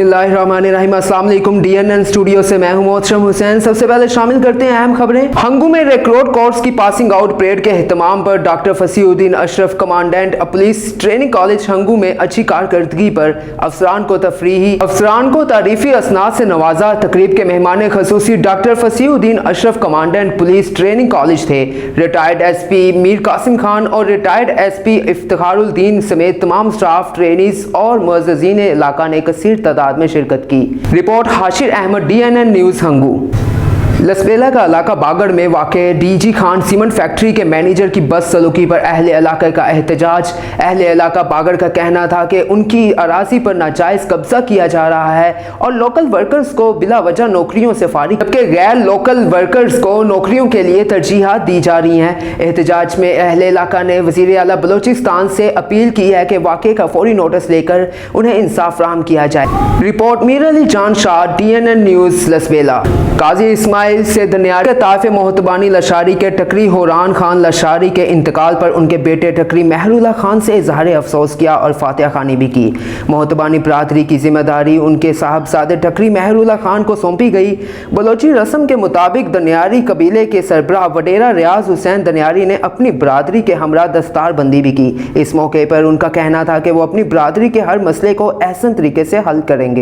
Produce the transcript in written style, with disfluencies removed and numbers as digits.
बिस्मिल्लाहिर्रहमानिर्रहीम। अस्सलाम वालेकुम। DNN स्टूडियो से मैं हूं मोहतरम हुसैन। सबसे पहले शामिल करते हैं अहम खबरें। हंगू में रिक्रूट कोर्स की पासिंग आउट परेड के एहतमाम पर doctor Fasihuddin Ashraf commandant police training college Hangu में अच्छी कारकर्दगी पर अफसरान को तारीफी असनाद से नवाजा। तकरीब के मेहमान खसूसी doctor Fasihuddin Ashraf commandant police training college थे। रिटायर्ड SP मीर कासिम खान और रिटायर्ड SP इफ्तिखारुद्दीन समेत तमाम स्टाफ, ट्रेनीज और मुअज़्ज़िज़ीन इलाका ने कसीर तादाद में शिरकत की। Report Hashir Ahmad, DNN news Hangu. Lasbela का इलाका बागड़ में वाक़े DG खान सीमेंट फैक्ट्री के मैनेजर की बदसलूकी पर अहले इलाके का एहतजाज। अहले इलाका बागड़ का कहना था कि उनकी अराज़ी पर नाजायज़ कब्जा किया जा रहा है और लोकल वर्कर्स को बिला वजह नौकरियों से फारिग, जबकि गैर लोकल वर्कर्स को नौकरियों के लिए तरजीहात दी जा रही हैं। एहतजाज में अहले इलाका ने वज़ीर आला बलोचिस्तान से अपील की है कि वाक़े का फौरी नोटिस लेकर उन्हें इंसाफ फराहम किया जाए। रिपोर्ट मीर अली जान शाह, DNN न्यूज़ लसबेला। काजी इस्माइल से दनियारी के ताइफ़ मोहतबानी लशारी के टकरी होरान खान लशारी के इंतकाल पर उनके बेटे टकरी महरुल्लाह खान से इजहार अफसोस किया और फातिहा खानी भी की। मोहतबानी बरादरी की जिम्मेदारी उनके साहबजादे टकरी महरुल्लाह खान को सौंपी गई। बलोची रस्म के मुताबिक दनियारी कबीले के सरबराह वडेरा रियाज हुसैन दनियारी ने अपनी बरादरी के हमरा दस्तार बंदी भी की। इस मौके पर उनका कहना था कि वो अपनी बरादरी के हर मसले को एहसन तरीके से हल करेंगे।